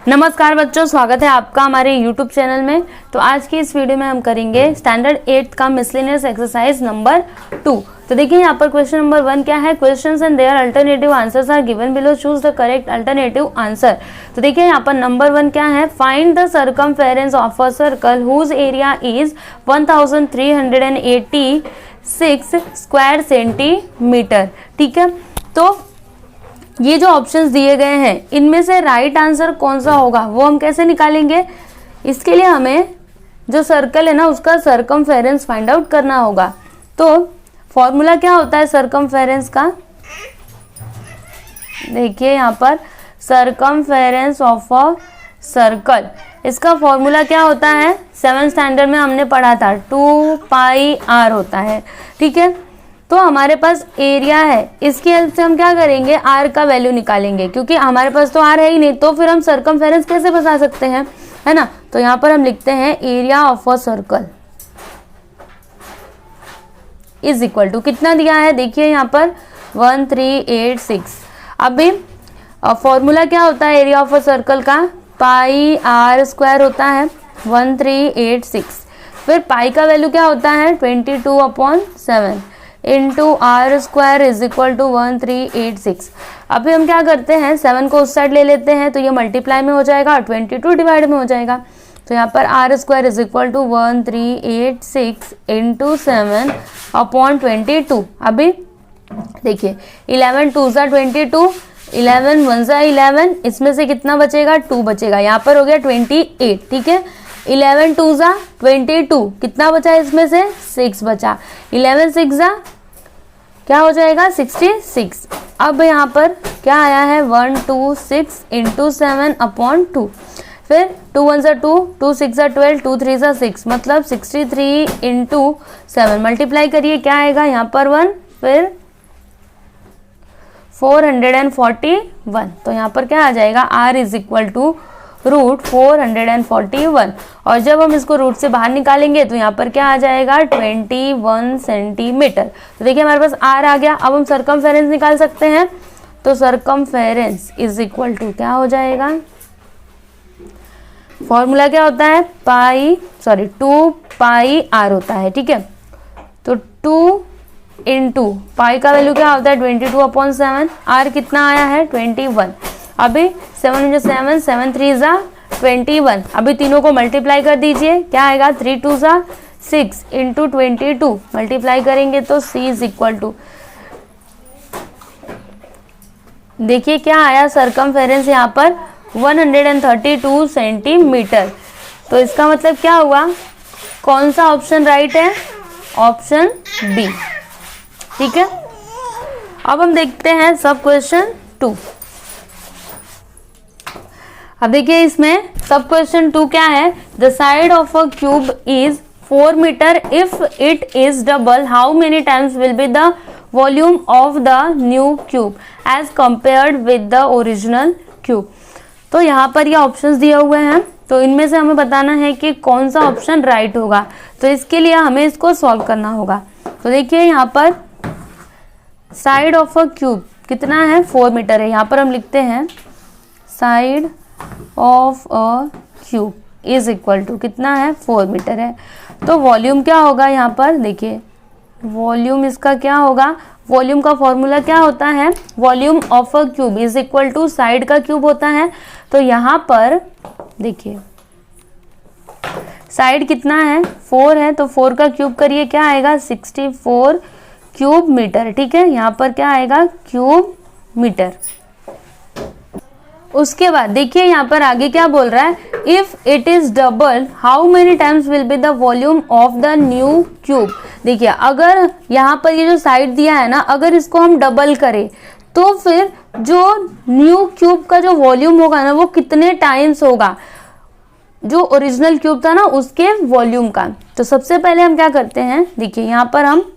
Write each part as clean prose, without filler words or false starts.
नमस्कार बच्चों, स्वागत है आपका हमारे YouTube चैनल में। तो आज की इस वीडियो में हम करेंगे स्टैंडर्ड 8th का मिसलेनियस एक्सरसाइज नंबर 2। तो देखिए यहाँ पर क्वेश्चन नंबर 1 क्या है, questions and their alternative answers are given below, choose the correct alternative answer. तो देखिए यहाँ पर नंबर 1 क्या है, find the circumference of a circle whose area is 1386 square centimetre. ठीक है, तो ये जो ऑप्शंस दिए गए हैं इनमें से राइट आंसर कौन सा होगा वो हम कैसे निकालेंगे। इसके लिए हमें जो सर्कल है ना उसका सर्कमफेरेंस फाइंड आउट करना होगा। तो फॉर्मूला क्या होता है सर्कमफेरेंस का, देखिए यहाँ पर सर्कमफेरेंस ऑफ अ सर्कल, इसका फॉर्मूला क्या होता है, 7th स्टैंडर्ड में हमने पढ़ा था, 2πr होता है। ठीक है, तो हमारे पास एरिया है, इसकी हेल्प से हम क्या करेंगे, आर का वैल्यू निकालेंगे, क्योंकि हमारे पास तो आर है ही नहीं, तो फिर हम सर्कमफेरेंस कैसे बता सकते हैं, है ना। तो यहाँ पर हम लिखते हैं area of a circle is equal to, कितना दिया है देखिए यहाँ पर 1386। अभी फॉर्मूला क्या होता है एरिया ऑफ अ सर्कल का, πr² होता है 1386, फिर पाई का वैल्यू क्या होता है 22/7 into r² is equal to 1386। अभी हम क्या करते हैं, 7 को उस साइड ले लेते हैं तो ये मल्टीप्लाई में हो जाएगा और 22 डिवाइड में हो जाएगा। तो यहाँ पर r² is equal to 1386 into 7/22। अभी देखिए 11 2 ज़ा 22, 11 1 ज़ा 11, इसमें से कितना बचेगा 2 बचेगा, यहाँ पर हो गया 28। ठीक है, 11 2 ज़ा 22, कितना बचा इसमें से 6 बचा, 11 6 ज़ा क्या हो जाएगा 66। अब यहाँ पर क्या आया है 126 इंटू 7/2, फिर 2 1 ज़ा 2, 2 6 ज़ा 12, 2 3 ज़ा 6, मतलब 63 इंटू 7, मल्टीप्लाई करिए क्या आएगा यहाँ पर 1, फिर 441। तो यहाँ पर क्या आ जाएगा, r is equal to root 441, और जब हम इसको रूट से बाहर निकालेंगे तो यहाँ पर क्या आ जाएगा 21 सेंटीमीटर। तो देखिए हमारे पास r आ गया। अब हम सर्कमफेरेंस निकाल सकते हैं, तो सर्कमफेरेंस इज इक्वल टू क्या हो जाएगा, फॉर्मूला क्या होता है 2πr होता है। ठीक है, तो 2 इंटू पाई का वैल्यू क्या होता है 22/7, r कितना आया है 21। अभी 7 7 7 3 ज़ा 21, अभी तीनों को मल्टीप्लाई कर दीजिए, क्या आएगा 3 2 ज़ा 6 इंटू 22, मल्टीप्लाई करेंगे तो c इज इक्वल टू, देखिए क्या आया सर्कमफेरेंस यहाँ पर 132 सेंटीमीटर। तो इसका मतलब क्या हुआ, कौन सा ऑप्शन राइट है, ऑप्शन बी। ठीक है, अब हम देखते हैं सब क्वेश्चन 2। अब देखिए इसमें सब क्वेश्चन 2 क्या है, the side of a cube is 4 metre, if it is double how many times will be the volume of the new cube as compared with the original cube. तो यहाँ पर ये ऑप्शंस दिए हुए हैं, तो इनमें से हमें बताना है कि कौन सा ऑप्शन राइट होगा। तो इसके लिए हमें इसको सॉल्व करना होगा। तो देखिए यहाँ पर साइड ऑफ अ क्यूब कितना है 4 मीटर है, यहाँ पर हम लिखते हैं side of a cube is equal to कितना है 4 मीटर है। तो वॉल्यूम क्या होगा यहाँ पर, देखिए वॉल्यूम इसका क्या होगा, वॉल्यूम का फॉर्मूला क्या होता है, volume of a cube is equal to side का क्यूब होता है। तो यहाँ पर देखिए साइड कितना है 4 है, तो 4 का क्यूब करिए क्या आएगा 64 क्यूब मीटर। ठीक है, यहाँ पर क्या आएगा क्यूब मीटर। उसके बाद देखिए यहाँ पर आगे क्या बोल रहा है, if it is double how many times will be the volume of the new cube. देखिए अगर यहाँ पर ये जो साइड दिया है ना, अगर इसको हम डबल करें तो फिर जो न्यू क्यूब का जो वॉल्यूम होगा ना वो कितने टाइम्स होगा जो ओरिजिनल क्यूब था ना उसके वॉल्यूम का। तो सबसे पहले हम क्या करते हैं, देखिए यहाँ पर हम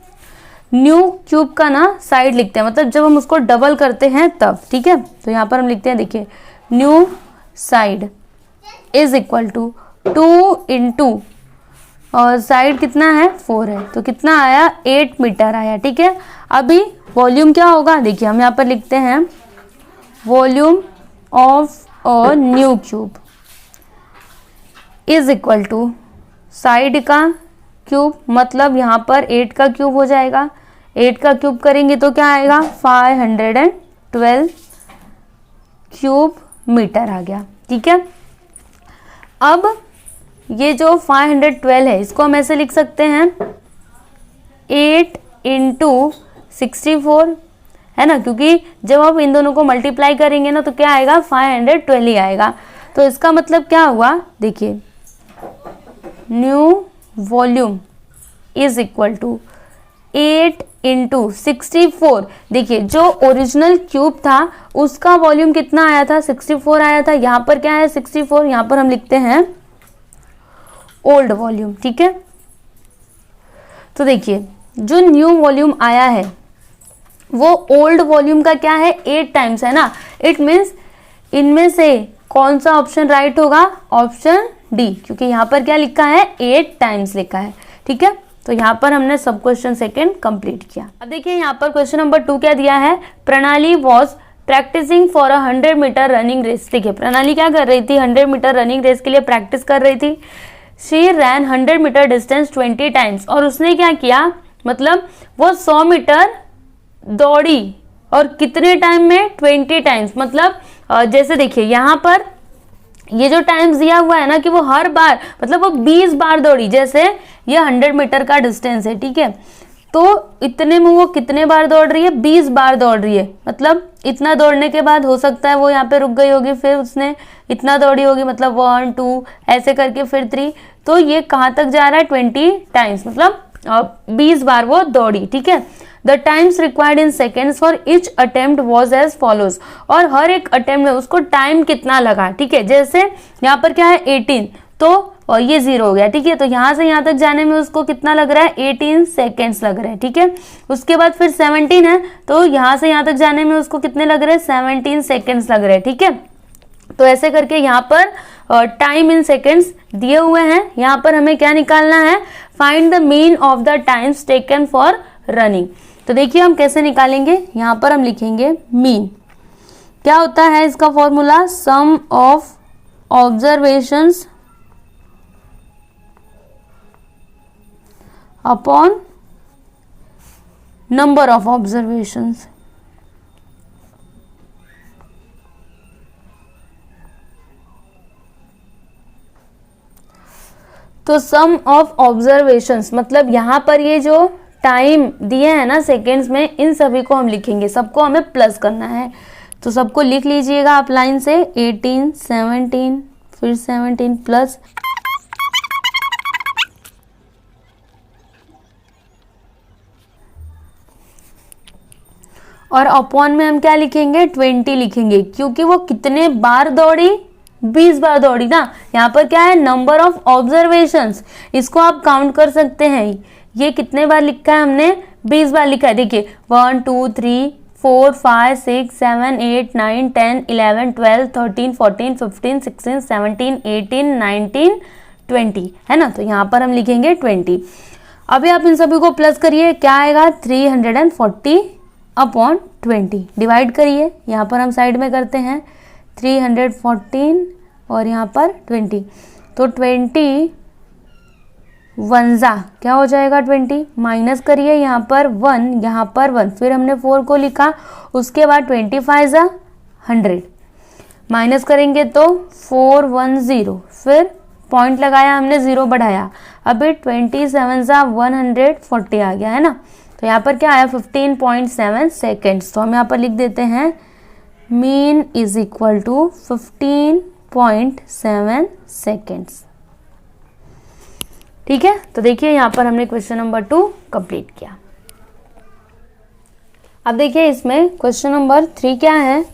न्यू क्यूब का ना साइड लिखते हैं, मतलब जब हम उसको डबल करते हैं तब। ठीक है, तो यहाँ पर हम लिखते हैं, देखिए new side is equal to 2 into और साइड कितना है 4 है, तो कितना आया 8 मीटर आया। ठीक है, अभी वॉल्यूम क्या होगा, देखिए हम यहाँ पर लिखते हैं volume of a new cube is equal to side का क्यूब, मतलब यहाँ पर 8 का क्यूब हो जाएगा। 8 का क्यूब करेंगे तो क्या आएगा 512 क्यूब मीटर आ गया। ठीक है, अब ये जो 512 है इसको हम ऐसे लिख सकते हैं 8 इंटू 64, है ना, क्योंकि जब आप इन दोनों को मल्टीप्लाई करेंगे ना तो क्या आएगा 512 ही आएगा। तो इसका मतलब क्या हुआ, देखिए new volume is equal to 8 into 64। देखिए जो ओरिजिनल क्यूब था उसका वॉल्यूम कितना आया था 64 आया था, यहाँ पर क्या है 64, यहाँ पर हम लिखते हैं ओल्ड वॉल्यूम। ठीक है, तो देखिए जो न्यू वॉल्यूम आया है वो ओल्ड वॉल्यूम का क्या है 8 टाइम्स है ना। इट मीन्स इनमें से कौन सा ऑप्शन राइट होगा, ऑप्शन डी, क्योंकि यहाँ पर क्या लिखा है 8 टाइम्स लिखा है। ठीक है, तो यहाँ पर हमने सब क्वेश्चन सेकंड कंप्लीट किया। अब देखिए यहाँ पर क्वेश्चन नंबर 2 क्या दिया है, Pranali was practising for 100 metre running race. देखिए प्रणाली क्या कर रही थी, 100 मीटर रनिंग रेस के लिए प्रैक्टिस कर रही थी। She ran 100 metre distance 20 times, और उसने क्या किया, मतलब वो 100 मीटर दौड़ी और कितने टाइम में 20 टाइम्स, मतलब जैसे देखिए यहाँ पर ये जो टाइम्स दिया हुआ है ना कि वो हर बार मतलब वो 20 बार दौड़ी, जैसे ये 100 मीटर का डिस्टेंस है। ठीक है, तो इतने में वो कितने बार दौड़ रही है, 20 बार दौड़ रही है। मतलब इतना दौड़ने के बाद हो सकता है वो यहाँ पे रुक गई होगी, फिर उसने इतना दौड़ी होगी, मतलब 1 2 ऐसे करके फिर 3, तो ये कहाँ तक जा रहा है 20 टाइम्स, मतलब 20 बार वो दौड़ी। ठीक है, the times required in seconds for each attempt was as follows, और हर एक अटेम्प्ट में उसको टाइम कितना लगा। ठीक है, जैसे यहाँ पर क्या है 18, तो और ये 0 हो गया। ठीक है, तो यहाँ से यहाँ तक जाने में उसको कितना लग रहा है 18 सेकेंड्स लग रहे हैं। ठीक है, उसके बाद फिर 17 है, तो यहाँ से यहाँ तक जाने में उसको कितने लग रहे हैं 17 सेकेंड्स लग रहे हैं। ठीक है, तो ऐसे करके यहाँ पर टाइम इन सेकेंड्स दिए हुए हैं। यहाँ पर हमें क्या निकालना है, find the mean of the times taken for running. तो देखिए हम कैसे निकालेंगे, यहाँ पर हम लिखेंगे मीन। क्या होता है इसका formula, sum of observations upon number of observations. तो सम ऑफ ऑब्जर्वेशंस मतलब यहाँ पर ये जो टाइम दिए हैं ना सेकेंड्स में, इन सभी को हम लिखेंगे, सबको हमें प्लस करना है। तो सबको लिख लीजिएगा आप लाइन से, 18 17 फिर 17 प्लस, और अपॉन में हम क्या लिखेंगे 20 लिखेंगे, क्योंकि वो कितने बार दौड़ी 20 बार दौड़ी ना। यहाँ पर क्या है नंबर ऑफ ऑब्जर्वेशंस, इसको आप काउंट कर सकते हैं, ये कितने बार लिखा है हमने 20 बार लिखा है। देखिए 1 2 3 4 5 6 7 8 9 10 11 12 13 14 15 16 17 18 19 20 है ना, तो यहाँ पर हम लिखेंगे 20। अभी आप इन सभी को प्लस करिए, क्या आएगा 340 अपॉन 20, डिवाइड करिए, यहाँ पर हम साइड में करते हैं 314 और यहाँ पर 20, तो 20 वंजा क्या हो जाएगा 20, माइनस करिए यहाँ पर 1 यहाँ पर 1, फिर हमने 4 को लिखा, उसके बाद 25 जा 100, माइनस करेंगे तो 410, फिर पॉइंट लगाया हमने 0 बढ़ाया, अभी 27 जा 140 आ गया है ना। तो यहाँ पर क्या आया 15.7 सेकेंड्स। तो हम यहाँ पर लिख देते हैं mean is equal to 15.7 seconds. ठीक है, तो देखिए यहाँ पर हमने क्वेश्चन नंबर 2 कंप्लीट किया। अब देखिए इसमें क्वेश्चन नंबर 3 क्या है,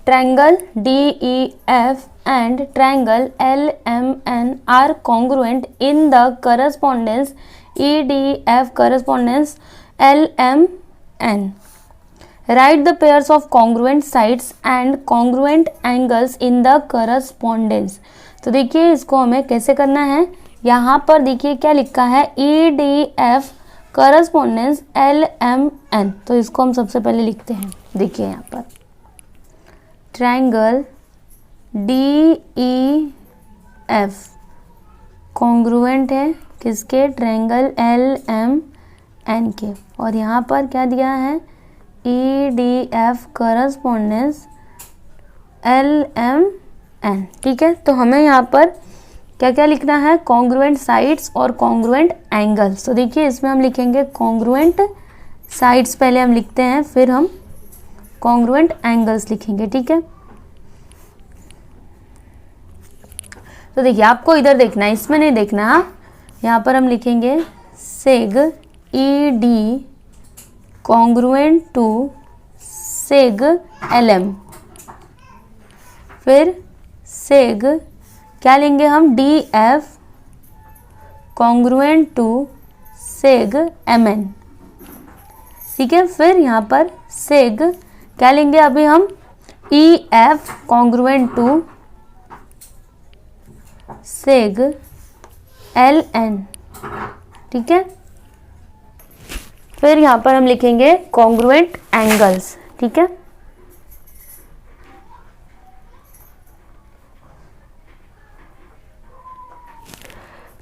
triangle DEF and triangle LMN are congruent in the correspondence EDF correspondence LMN. Write the pairs of congruent sides and congruent angles in the correspondence. तो देखिए इसको हमें कैसे करना है, यहाँ पर देखिए क्या लिखा है EDF correspondence LMN, तो इसको हम सबसे पहले लिखते हैं। देखिए यहाँ पर ट्रायंगल DEF कॉन्ग्रुएंट है किसके, ट्रायंगल LMN के, और यहाँ पर क्या दिया है, EDF करस्पॉन्डेंस LMN। ठीक है, तो हमें यहाँ पर क्या क्या लिखना है, कॉन्ग्रुएंट साइड्स और कॉन्ग्रुएंट एंगल्स। तो देखिए इसमें हम लिखेंगे कॉन्ग्रुएंट साइड्स पहले हम लिखते हैं, फिर हम कॉन्ग्रुएंट एंगल्स लिखेंगे। ठीक है, तो देखिए आपको इधर देखना है, इसमें नहीं देखना। यहाँ पर हम लिखेंगे seg ED congruent to seg LM, फिर सेग क्या लेंगे हम, DF congruent to seg MN। ठीक है, फिर यहाँ पर सेग क्या लेंगे अभी हम, EF congruent to seg LN। ठीक है, फिर यहाँ पर हम लिखेंगे कॉन्ग्रुएंट एंगल्स। ठीक है,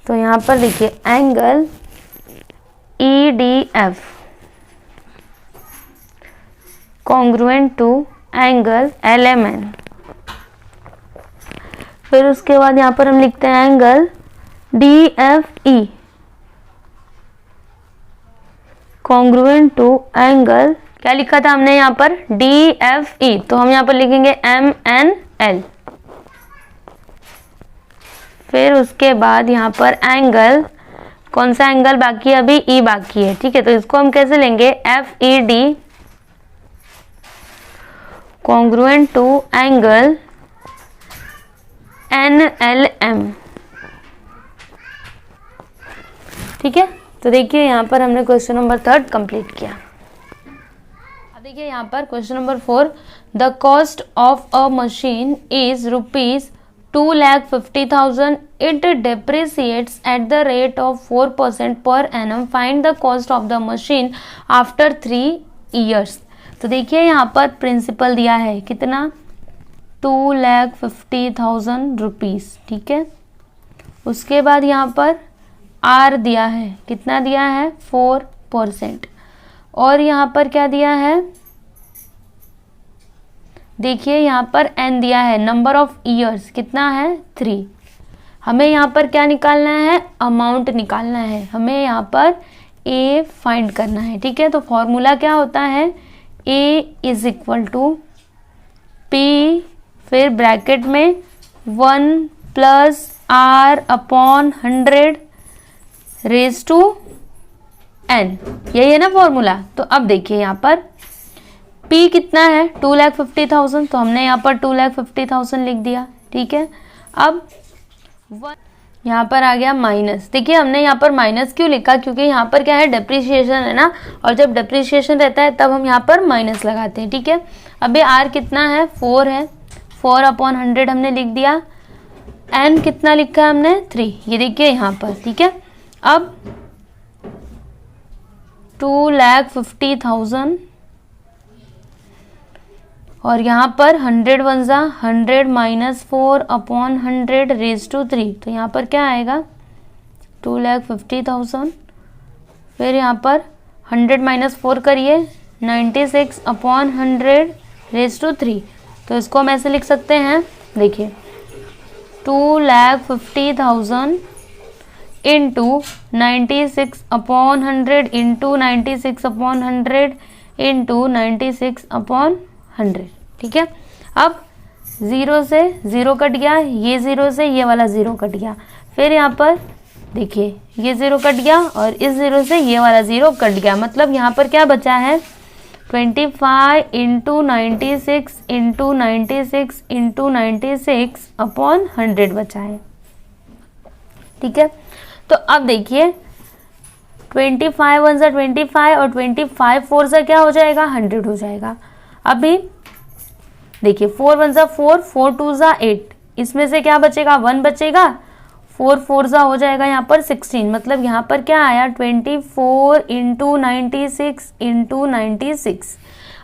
तो यहाँ पर देखिए angle EDF congruent to angle LMN, फिर उसके बाद यहाँ पर हम लिखते हैं angle DFE congruent to angle, क्या लिखा था हमने यहाँ पर, DFE, तो हम यहाँ पर लिखेंगे MNL। फिर उसके बाद यहाँ पर एंगल, कौन सा एंगल बाकी है अभी, E बाकी है। ठीक है, तो इसको हम कैसे लेंगे, FED congruent to angle NLM। ठीक है, तो देखिए यहाँ पर हमने क्वेश्चन नंबर 3 कंप्लीट किया। अब देखिए यहाँ पर question number 4, the cost of a machine is ₹2,50,000, it depreciates at the rate of 4% per annum, find the cost of the machine after 3 years। तो देखिए यहाँ पर प्रिंसिपल दिया है कितना, ₹2,50,000। ठीक है, उसके बाद यहाँ पर R दिया है, कितना दिया है, 4%, और यहाँ पर क्या दिया है, देखिए यहाँ पर N दिया है, नंबर ऑफ ईयर्स कितना है, 3। हमें यहाँ पर क्या निकालना है, अमाउंट निकालना है, हमें यहाँ पर A फाइंड करना है। ठीक है, तो फॉर्मूला क्या होता है, A is equal to P, फिर ब्रैकेट में 1 + R/100 रेज टू N, यही है ना फॉर्मूला। तो अब देखिए यहाँ पर P कितना है, 2,50,000, तो हमने यहाँ पर 2,50,000 लिख दिया। ठीक है, अब यहाँ पर आ गया माइनस। देखिए हमने यहाँ पर माइनस क्यों लिखा, क्योंकि यहाँ पर क्या है, डेप्रिसिएशन है ना, और जब डेप्रिसिएशन रहता है तब हम यहाँ पर माइनस लगाते हैं। ठीक है, अभी R कितना है, 4 है, 4/100 हमने लिख दिया। N कितना लिखा है हमने, 3, ये देखिए यहाँ पर। ठीक है, अब 2,50,000 और यहाँ पर 100 × 100 - 4/100 रेज टू 3, तो यहाँ पर क्या आएगा, 2,50,000, फिर यहाँ पर 100 - 4 करिए, 96/100 रेज टू 3, तो इसको हम ऐसे लिख सकते हैं, देखिए 2,50,000 इंटू 96/100 इंटू 96/100 इंटू 96/100। ठीक है, अब 0 से 0 कट गया, ये 0 से ये वाला 0 कट गया, फिर यहाँ पर देखिए ये 0 कट गया और इस 0 से ये वाला 0 कट गया, मतलब यहाँ पर क्या बचा है, 25 इंटू 96 इंटू 96 इंटू 96/100 बचा है। ठीक है, तो अब देखिए 25 × 1 = 25 और 25 4 से क्या हो जाएगा, 100 हो जाएगा। अभी देखिए 4 × 1 = 4, 4 × 2 = 8, इसमें से क्या बचेगा, 1 बचेगा, 4 4 सा हो जाएगा यहाँ पर 16, मतलब यहाँ पर क्या आया, 24 इंटू 96 इंटू 96।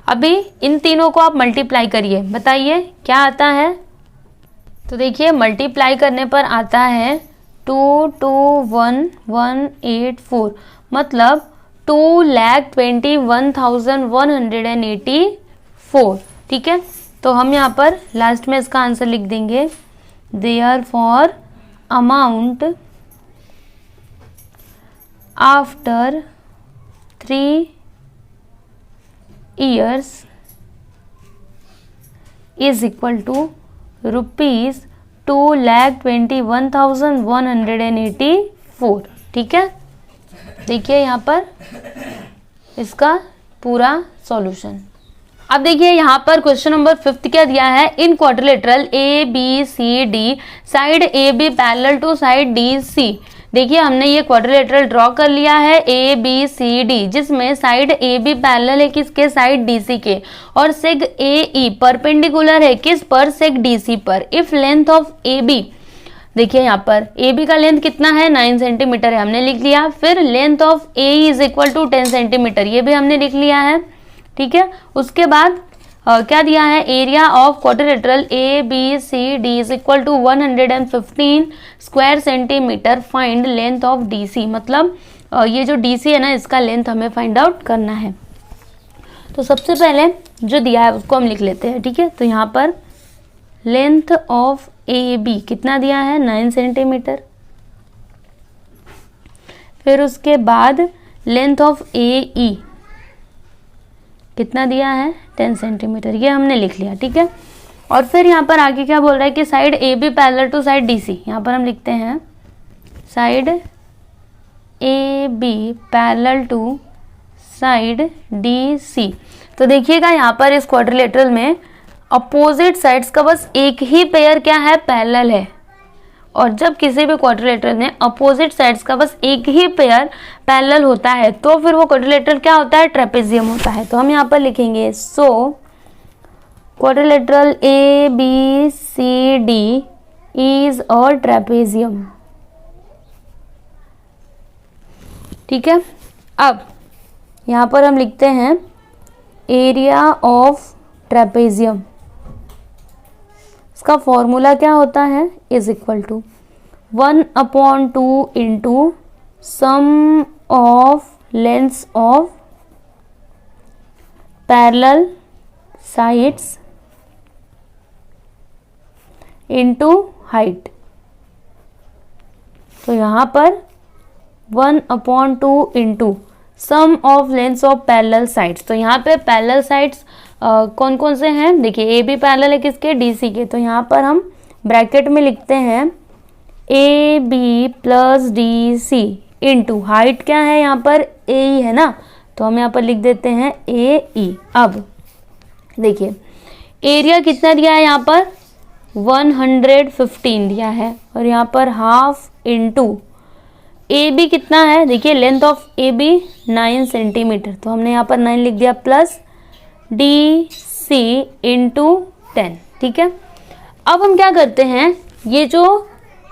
अभी इन तीनों को आप मल्टीप्लाई करिए, बताइए क्या आता है। तो देखिए मल्टीप्लाई करने पर आता है 221,184, मतलब 2,21,184। ठीक है, तो हम यहाँ पर लास्ट में इसका आंसर लिख देंगे, therefore amount after 3 years is equal to ₹2,21,184। ठीक है, देखिए यहाँ पर इसका पूरा सॉल्यूशन। अब देखिए यहाँ पर क्वेश्चन नंबर 5 क्या दिया है, in quadrilateral A B C D side A B parallel to side D C. देखिए हमने ये क्वाड्रिलेटरल ड्रॉ कर लिया है ए बी सी डी, जिसमें साइड ए बी पैरेलल है किसके, साइड डी सी के, और सेग ए ई परपेंडिकुलर है किस पर, सेग डी सी पर। If length of A B, देखिए यहाँ पर ए बी का लेंथ कितना है, 9 सेंटीमीटर है, हमने लिख लिया। फिर length of A is equal to 10 centimetre, ये भी हमने लिख लिया है। ठीक है, उसके बाद क्या दिया है, area of quadrilateral A B C D is equal to 115 square centimetre, find length of D C. मतलब ये जो डी सी है ना, इसका लेंथ हमें फाइंड आउट करना है। तो सबसे पहले जो दिया है उसको हम लिख लेते हैं। ठीक है, तो यहाँ पर लेंथ ऑफ ए बी कितना दिया है, 9 सेंटीमीटर। फिर उसके बाद लेंथ ऑफ ए ई कितना दिया है, 10 सेंटीमीटर, ये हमने लिख लिया। ठीक है, और फिर यहाँ पर आगे क्या बोल रहा है कि side A B parallel to side D C. यहाँ पर हम लिखते हैं side A B parallel to side D C. तो देखिएगा यहाँ पर इस क्वाड्रिलेटरल में अपोजिट साइड्स का बस एक ही पेयर क्या है, पैरेलल है। और जब किसी भी क्वाड्रिलेटरल में अपोजिट साइड्स का बस एक ही पेयर पैरेलल होता है तो फिर वो क्वाड्रिलेटरल क्या होता है, ट्रेपेजियम होता है। तो हम यहाँ पर लिखेंगे so quadrilateral A B C D is a trapezium. ठीक है, अब यहाँ पर हम लिखते हैं एरिया ऑफ ट्रेपेजियम, इसका फॉर्मूला क्या होता है, is equal to 1/2 into sum of lengths of parallel sides into height. तो यहाँ पर 1/2 into sum of lengths of parallel sides. तो यहाँ पे पैरेलल साइड्स कौन कौन से हैं, देखिए ए बी पैरेलल है किसके, डी सी के। तो यहाँ पर हम ब्रैकेट में लिखते हैं A B plus D C into height क्या है, यहाँ पर ए ई है ना, तो हम यहाँ पर लिख देते हैं ए ई। अब देखिए एरिया कितना दिया है, यहाँ पर 115 दिया है, और यहाँ पर हाफ इंटू ए बी कितना है, देखिए length of A B 9 centimetre, तो हमने यहाँ पर 9 लिख दिया, प्लस डी सी इंटू 10। ठीक है, अब हम क्या करते हैं, ये जो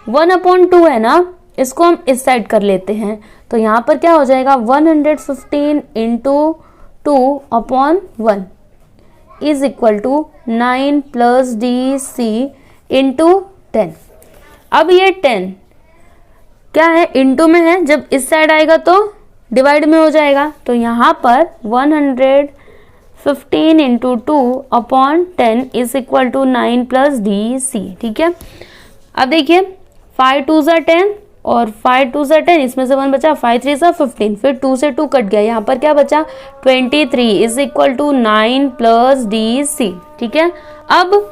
1/2 है ना, इसको हम इस साइड कर लेते हैं। तो यहाँ पर क्या हो जाएगा, 115 into 2/1 is equal to 9 plus D C into 10। अब ये 10 क्या है, इंटू में है, जब इस साइड आएगा तो डिवाइड में हो जाएगा। तो यहाँ पर 115 into 2/10 is equal to 9 plus D C. ठीक है, अब देखिए 5 2 ज़ा 10 और 5 2 ज़ा 10, इसमें से 1 बचा, 5 3 ज़ा 15, फिर 2 से 2 कट गया, यहाँ पर क्या बचा 23 is equal to 9 plus D C. ठीक है, अब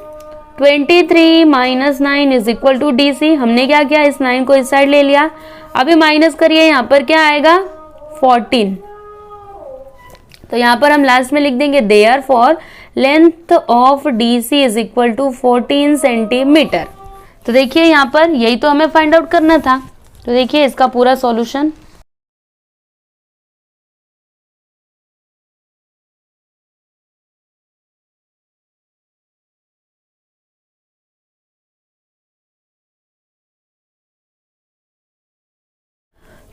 23 minus 9 is equal to D C. हमने क्या किया, इस 9 को इस साइड ले लिया, अभी माइनस करिए, यहाँ पर क्या आएगा 14। तो यहाँ पर हम लास्ट में लिख देंगे therefore length of D C is equal to 14 centimetre. तो देखिए यहाँ पर यही तो हमें फाइंड आउट करना था। तो देखिए इसका पूरा सॉल्यूशन।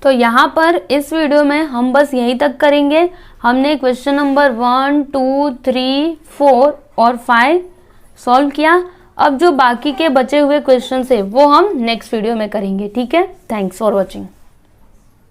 तो यहाँ पर इस वीडियो में हम बस यहीं तक करेंगे। हमने क्वेश्चन नंबर 1, 2, 3, 4 और 5 सॉल्व किया। अब जो बाकी के बचे हुए क्वेश्चन है वो हम नेक्स्ट वीडियो में करेंगे। ठीक है, थैंक्स फॉर वॉचिंग।